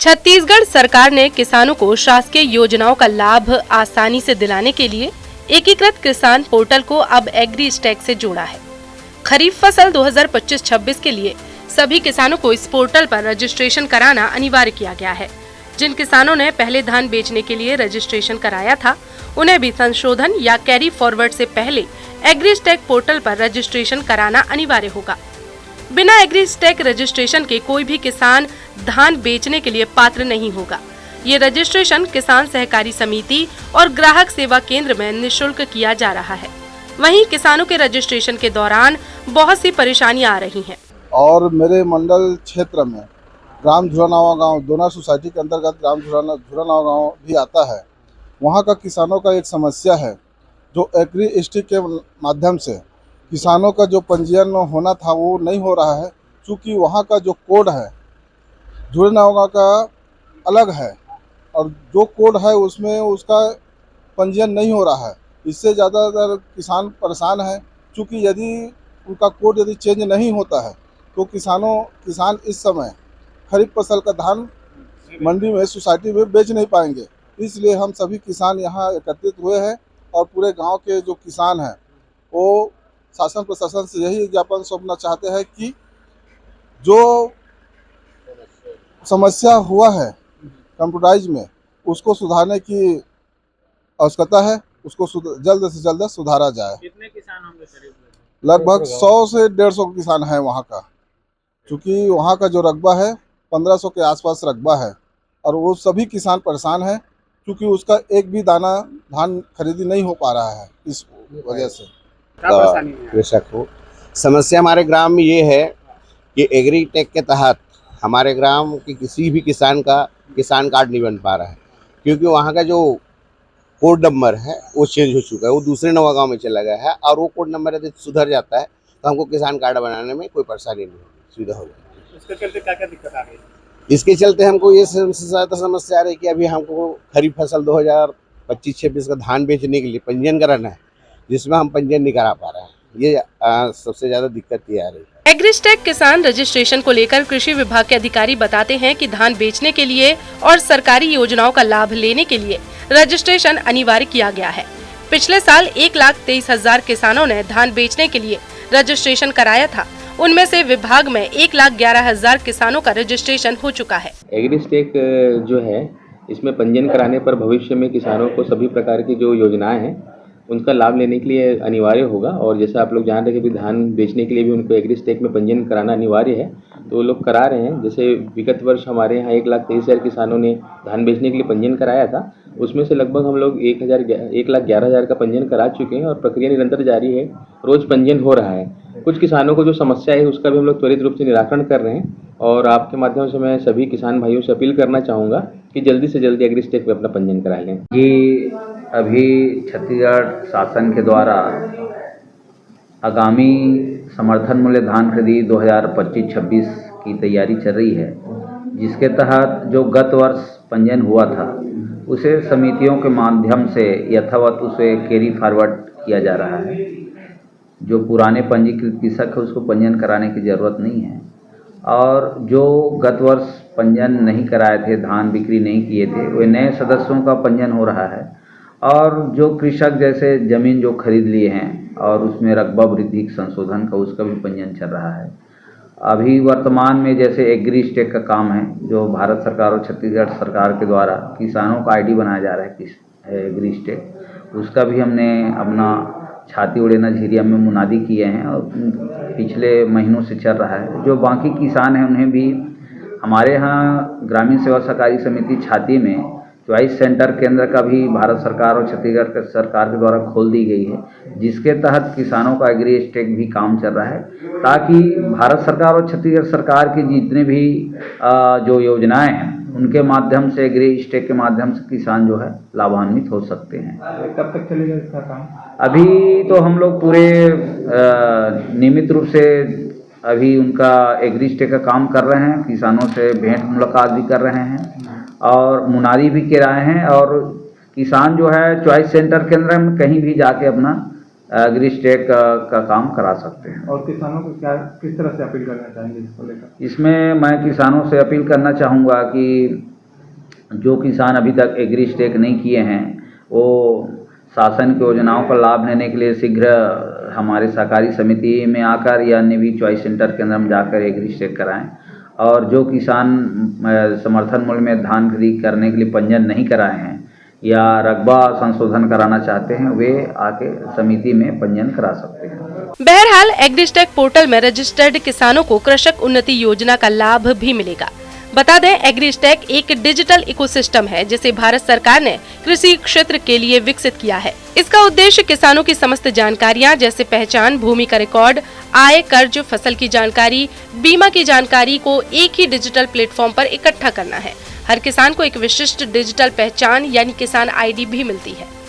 छत्तीसगढ़ सरकार ने किसानों को शासकीय योजनाओं का लाभ आसानी से दिलाने के लिए एकीकृत किसान पोर्टल को अब एग्री स्टैक से जोड़ा है। खरीफ फसल 2025-26 के लिए सभी किसानों को इस पोर्टल पर रजिस्ट्रेशन कराना अनिवार्य किया गया है। जिन किसानों ने पहले धान बेचने के लिए रजिस्ट्रेशन कराया था, उन्हें भी संशोधन या कैरी फॉरवर्ड से पहले एग्री स्टैक पोर्टल पर रजिस्ट्रेशन कराना अनिवार्य होगा। बिना एग्री स्टैक रजिस्ट्रेशन के कोई भी किसान धान बेचने के लिए पात्र नहीं होगा। ये रजिस्ट्रेशन किसान सहकारी समिति और ग्राहक सेवा केंद्र में निःशुल्क किया जा रहा है। वहीं किसानों के रजिस्ट्रेशन के दौरान बहुत सी परेशानियां आ रही हैं। और मेरे मंडल क्षेत्र में ग्राम झुरानावा गांव दोना सोसाइटी के अंतर्गत ग्राम झुरानावा गांव भी आता है। वहां का किसानों का एक समस्या है, जो एग्री स्टैक के माध्यम से किसानों का जो पंजीयन होना था वो नहीं हो रहा है, क्योंकि वहाँ का जो कोड है झुरानावा का अलग है और जो कोड है उसमें उसका पंजीयन नहीं हो रहा है। इससे ज़्यादातर किसान परेशान है, क्योंकि यदि उनका कोड यदि चेंज नहीं होता है तो किसान इस समय खरीफ फसल का धान मंडी में सोसाइटी में बेच नहीं पाएंगे। इसलिए हम सभी किसान यहाँ एकत्रित हुए हैं और पूरे गांव के जो किसान हैं वो शासन प्रशासन से यही ज्ञापन सौंपना चाहते हैं कि जो समस्या हुआ है कंप्यूटराइज में उसको सुधारने की आवश्यकता है, उसको जल्द से जल्द सुधारा जाए। कितने किसान होंगे करीब? लगभग 100 से 150 किसान है वहाँ का, क्योंकि वहाँ का जो रकबा है 1500 के आसपास रकबा है और वो सभी किसान परेशान हैं, क्योंकि उसका एक भी दाना धान खरीदी नहीं हो पा रहा है। इस वजह से कृषक हो समस्या हमारे ग्राम में ये है कि एग्री टेक के तहत हमारे ग्राम के किसी भी किसान का किसान कार्ड नहीं बन पा रहा है, क्योंकि वहाँ का जो कोड नंबर है वो चेंज हो चुका है, वो दूसरे नवा गाँव में चला गया है और वो कोड नंबर यदि सुधर जाता है तो हमको किसान कार्ड बनाने में कोई परेशानी नहीं होगी, सुविधा हो जाएगी। इसके चलते क्या क्या दिक्कत आ रही है? इसके चलते हमको ये सबसे ज़्यादा समस्या आ रही है कि अभी हमको खरीफ फसल 2025-26 का धान बेचने के लिए पंजीयन कराना है, जिसमें हम पंजीयन नहीं करा पा रहे हैं। ये सबसे ज़्यादा दिक्कत ये आ रही है। एग्री स्टैक किसान रजिस्ट्रेशन को लेकर कृषि विभाग के अधिकारी बताते हैं कि धान बेचने के लिए और सरकारी योजनाओं का लाभ लेने के लिए रजिस्ट्रेशन अनिवार्य किया गया है। पिछले साल 1,23,000 किसानों ने धान बेचने के लिए रजिस्ट्रेशन कराया था। उनमें से विभाग में 1,11,000 किसानों का रजिस्ट्रेशन हो चुका है। एग्री स्टैक जो है, इसमें पंजीयन कराने पर भविष्य में किसानों को सभी प्रकार की जो योजनाएं हैं उनका लाभ लेने के लिए अनिवार्य होगा। और जैसा आप लोग जान रहे हैं कि धान बेचने के लिए भी उनको एग्री स्टैक में पंजीयन कराना अनिवार्य है, तो वो लोग करा रहे हैं। जैसे विगत वर्ष हमारे यहाँ 1,23,000 किसानों ने धान बेचने के लिए पंजीयन कराया था, उसमें से लगभग हम लोग 1,11,000 का पंजीयन करा चुके हैं और प्रक्रिया निरंतर जारी है, रोज पंजीयन हो रहा है। कुछ किसानों को जो समस्या है उसका भी हम लोग त्वरित रूप से निराकरण कर रहे हैं और आपके माध्यम से मैं सभी किसान भाइयों से अपील करना चाहूँगा कि जल्दी से जल्दी एग्री स्टैक में अपना पंजीयन करा लें। ये अभी छत्तीसगढ़ शासन के द्वारा आगामी समर्थन मूल्य धान खरीदी 2025-26 की तैयारी चल रही है, जिसके तहत जो गत वर्ष पंजीयन हुआ था उसे समितियों के माध्यम से यथावत उसे कैरी फॉरवर्ड किया जा रहा है। जो पुराने पंजीकृत कृषक है उसको पंजीयन कराने की ज़रूरत नहीं है और जो गत वर्ष पंजीयन नहीं कराए थे, धान बिक्री नहीं किए थे, वे नए सदस्यों का पंजीयन हो रहा है। और जो कृषक जैसे ज़मीन जो खरीद लिए हैं और उसमें रकबा वृद्धि संशोधन का उसका भी पंजीयन चल रहा है। अभी वर्तमान में जैसे एग्री स्टैक का काम है, जो भारत सरकार और छत्तीसगढ़ सरकार के द्वारा किसानों का आईडी बनाया जा रहा है एग्री स्टैक, उसका भी हमने अपना छाती उड़ेना झिरिया में मुनादी किए हैं और पिछले महीनों से चल रहा है। जो बाकी किसान हैं उन्हें भी हमारे यहाँ ग्रामीण सेवा सहकारी समिति छाती में चॉइस सेंटर केंद्र का भी भारत सरकार और छत्तीसगढ़ सरकार के द्वारा खोल दी गई है, जिसके तहत किसानों का एग्री स्टैक भी काम चल रहा है, ताकि भारत सरकार और छत्तीसगढ़ सरकार की जितने भी जो योजनाएं हैं उनके माध्यम से एग्री स्टैक के माध्यम से किसान जो है लाभान्वित हो सकते हैं। कब तक चलेगा इसका काम? अभी तो हम लोग पूरे नियमित रूप से अभी उनका एग्री स्टैक का काम कर रहे हैं, किसानों से भेंट मुलाकात भी कर रहे हैं और मुनादी भी कराए हैं और किसान जो है चॉइस सेंटर केंद्र में कहीं भी जाके अपना एग्री स्टैक का काम करा सकते हैं। और किसानों को क्या किस तरह से अपील करना चाहेंगे इसको लेकर? इसमें मैं किसानों से अपील करना चाहूँगा कि जो किसान अभी तक एग्री स्टेक नहीं किए हैं वो शासन की योजनाओं का लाभ लेने के लिए शीघ्र हमारे सहकारी समिति में आकर या निवी चॉइस सेंटर के अंदर हम जाकर एग्री स्टेक कराएं। और जो किसान समर्थन मूल्य में धान खरीद करने के लिए पंजीयन नहीं कराए हैं या रकबा संशोधन कराना चाहते हैं वे आके समिति में पंजीयन करा सकते हैं। बहरहाल एग्रीस्टेक पोर्टल में रजिस्टर्ड किसानों को कृषक उन्नति योजना का लाभ भी मिलेगा। बता दें, एग्रीस्टेक एक डिजिटल इकोसिस्टम है जिसे भारत सरकार ने कृषि क्षेत्र के लिए विकसित किया है। इसका उद्देश्य किसानों की समस्त जानकारियां जैसे पहचान, भूमि का रिकॉर्ड, आय, कर्ज, फसल की जानकारी, बीमा की जानकारी को एक ही डिजिटल प्लेटफॉर्म पर इकट्ठा करना है। हर किसान को एक विशिष्ट डिजिटल पहचान यानी किसान आईडी भी मिलती है।